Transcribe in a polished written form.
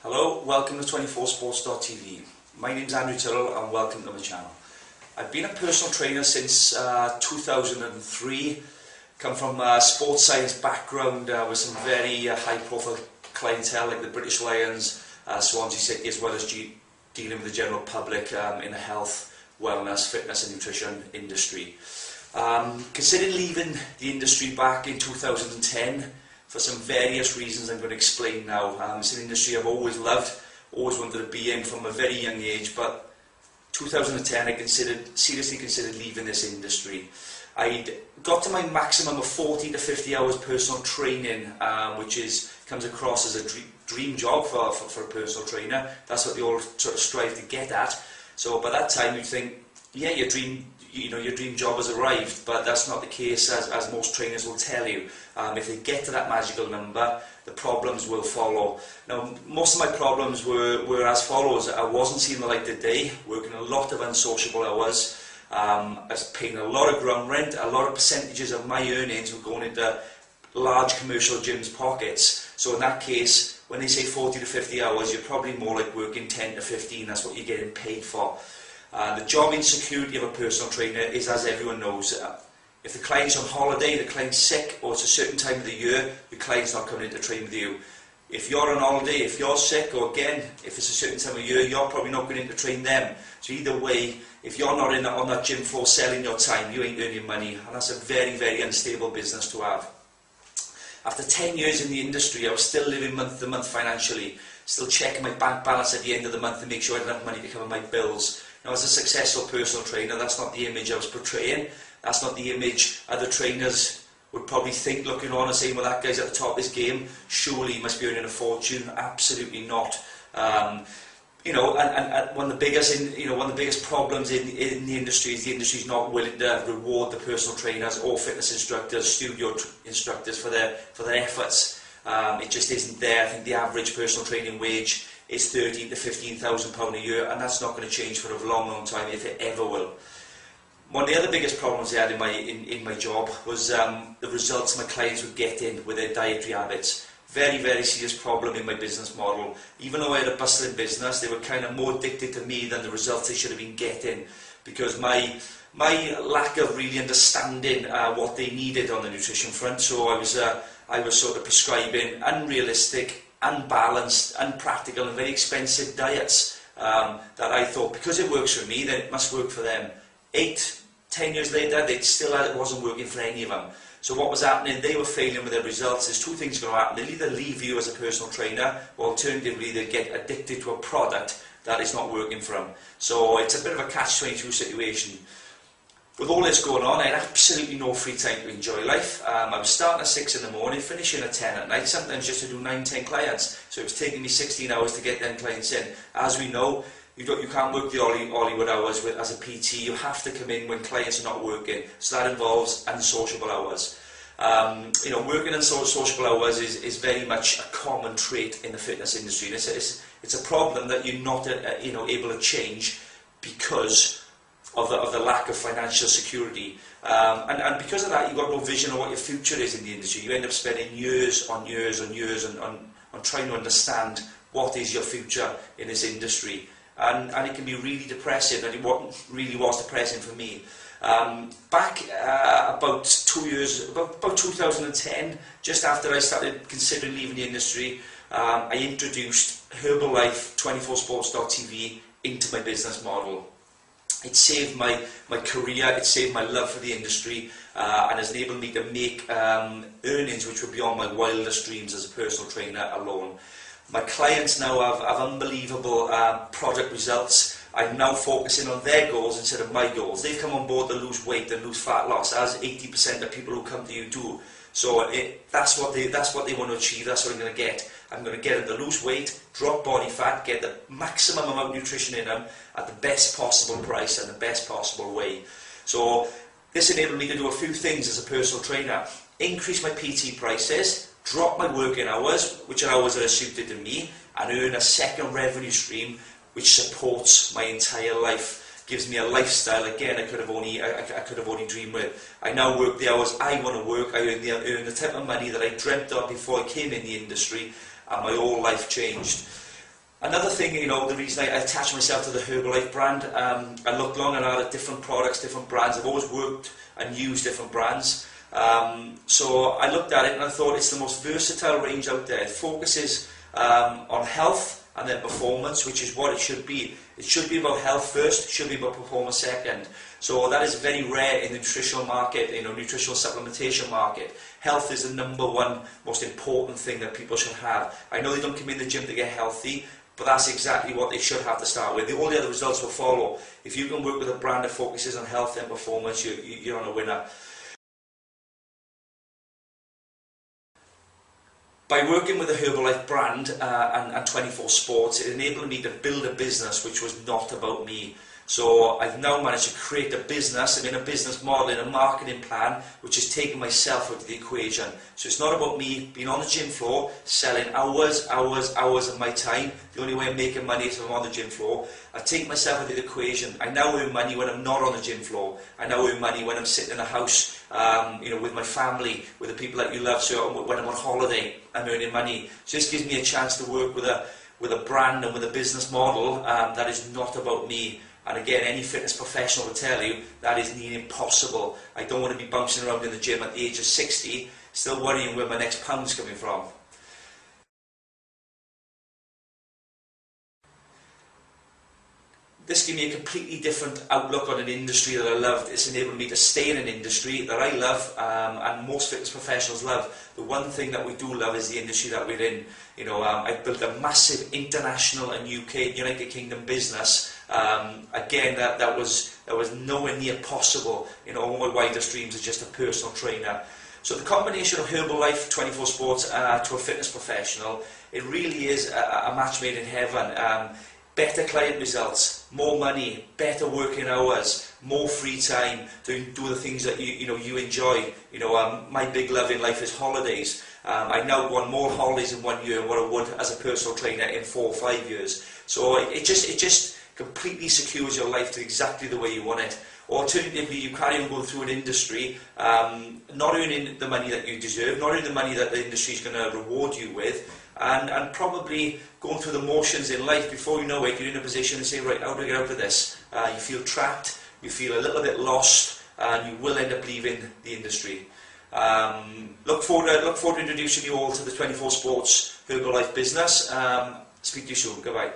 Hello, welcome to 24sports.tv. My name's Andrew Tyrrell and welcome to my channel. I've been a personal trainer since 2003. Come from a sports science background with some very high profile clientele like the British Lions, Swansea City, as well as dealing with the general public in the health, wellness, fitness and nutrition industry. Considered leaving the industry back in 2010 for some various reasons I'm going to explain now. It's an industry I've always loved, always wanted to be in from a very young age, but 2010 I seriously considered leaving this industry. I'd got to my maximum of 40 to 50 hours personal training, which comes across as a dream job for a personal trainer. That's what they all sort of strive to get at. So by that time you'd think, yeah, your dream job has arrived, but that's not the case, as most trainers will tell you. If they get to that magical number, the problems will follow. Now, most of my problems were as follows. I wasn't seeing the light of day, working a lot of unsociable hours. I was paying a lot of ground rent. A lot of percentages of my earnings were going into large commercial gyms' pockets. So in that case, when they say 40 to 50 hours, you're probably more like working 10 to 15. That's what you're getting paid for. The job insecurity of a personal trainer is, as everyone knows, if the client's on holiday, the client's sick, or it's a certain time of the year, the client's not coming in to train with you. If you're on holiday, if you're sick, or again, if it's a certain time of year, you're probably not going in to train them. So either way, if you're not on that gym floor selling your time, you ain't earning money, and that's a very, very unstable business to have. After 10 years in the industry, I was still living month to month financially, still checking my bank balance at the end of the month to make sure I had enough money to cover my bills. Now, as a successful personal trainer, that's not the image I was portraying. That's not the image other trainers would probably think, looking on and saying, well, that guy's at the top of his game, surely he must be earning a fortune. Absolutely not. And one of the biggest problems in the industry is the industry's not willing to reward the personal trainers or fitness instructors, studio instructors for their efforts. It just isn't there. I think the average personal training wage is £13,000 to £15,000 a year, and that's not going to change for a long, long time, if it ever will. One of the other biggest problems I had in my job was the results my clients were getting with their dietary habits. Very, very serious problem in my business model. Even though I had a bustling business, they were kind of more addicted to me than the results they should have been getting, because my lack of really understanding what they needed on the nutrition front. So I was sort of prescribing unrealistic, unbalanced, unpractical and very expensive diets that I thought, because it works for me, then it must work for them. 8-10 years later, it wasn't working for any of them. So what was happening? They were failing with their results. There's two things going to happen. They'll either leave you as a personal trainer, or alternatively they get addicted to a product that is not working for them. So it's a bit of a catch-22 situation. With all this going on, I had absolutely no free time to enjoy life. I was starting at 6 in the morning, finishing at 10 at night, sometimes just to do 9-10 clients. So it was taking me 16 hours to get them clients in. As we know, you can't work the Hollywood hours as a PT. You have to come in when clients are not working. So that involves unsociable hours. Working unsociable hours is very much a common trait in the fitness industry. And it's a problem that you're not able to change because of the lack of financial security. And because of that, you've got no vision of what your future is in the industry. You end up spending years on years on trying to understand what is your future in this industry. And it can be really depressing, and it really was depressing for me. Back about 2010, just after I started considering leaving the industry, I introduced Herbalife 24sports.tv into my business model. It saved my career, it saved my love for the industry, and has enabled me to make earnings which were beyond my wildest dreams as a personal trainer alone. My clients now have unbelievable product results. I'm now focusing on their goals instead of my goals. They've come on board to lose weight and lose fat loss, as 80% of people who come to you do. So that's what they want to achieve. That's what I'm going to get. I'm going to get them to lose weight, drop body fat, get the maximum amount of nutrition in them at the best possible price and the best possible way. So this enabled me to do a few things as a personal trainer. Increase my PT prices, drop my working hours, which are hours that are suited to me, and earn a second revenue stream which supports my entire life, gives me a lifestyle again I could have only dreamed with. I now work the hours I want to work. I earn the type of money that I dreamt of before I came in the industry, and my whole life changed. Another thing, you know, the reason I attach myself to the Herbalife brand, I looked long and hard at different products, different brands. I've always worked and used different brands. So I looked at it and I thought it's the most versatile range out there. It focuses on health and then performance, which is what it should be. It should be about health first, it should be about performance second. So that is very rare in the nutritional market, you know, nutritional supplementation market. Health is the #1 most important thing that people should have. I know they don't come in the gym to get healthy, but that's exactly what they should have to start with. All the other results will follow. If you can work with a brand that focuses on health and performance, you're on a winner. By working with the Herbalife brand and 24 Sports, it enabled me to build a business which was not about me. So I've now managed to create a business, I'm in a business model, in a marketing plan, which has taken myself out of the equation. So it's not about me being on the gym floor, selling hours of my time. The only way I'm making money is if I'm on the gym floor. I take myself out of the equation. I now earn money when I'm not on the gym floor. I now earn money when I'm sitting in a house, you know, with my family, with the people that you love. So when I'm on holiday, I'm earning money. So this gives me a chance to work with a brand and with a business model that is not about me. And again, any fitness professional will tell you that is near impossible. I don't want to be bouncing around in the gym at the age of 60, still worrying where my next pound's coming from. This gave me a completely different outlook on an industry that I loved. It's enabled me to stay in an industry that I love and most fitness professionals love. The one thing that we do love is the industry that we're in. You know, I built a massive international and UK, United Kingdom business. Again, that was nowhere near possible. You know, all my wildest dreams as just a personal trainer. So the combination of Herbalife, 24 Sports to a fitness professional, it really is a match made in heaven. Better client results, more money, better working hours, more free time to do the things that you enjoy. You know, my big love in life is holidays. I now go on more holidays in 1 year than what I would as a personal trainer in 4 or 5 years. So it just completely secures your life to exactly the way you want it. Alternatively, you carry on going through an industry, not earning the money that you deserve, not earning the money that the industry is going to reward you with, and probably going through the motions in life. Before you know it, you're in a position to say, right, how do I get out of this? You feel trapped, you feel a little bit lost, and you will end up leaving the industry. Look forward to introducing you all to the 24 Sports Herbalife business. Speak to you soon. Goodbye.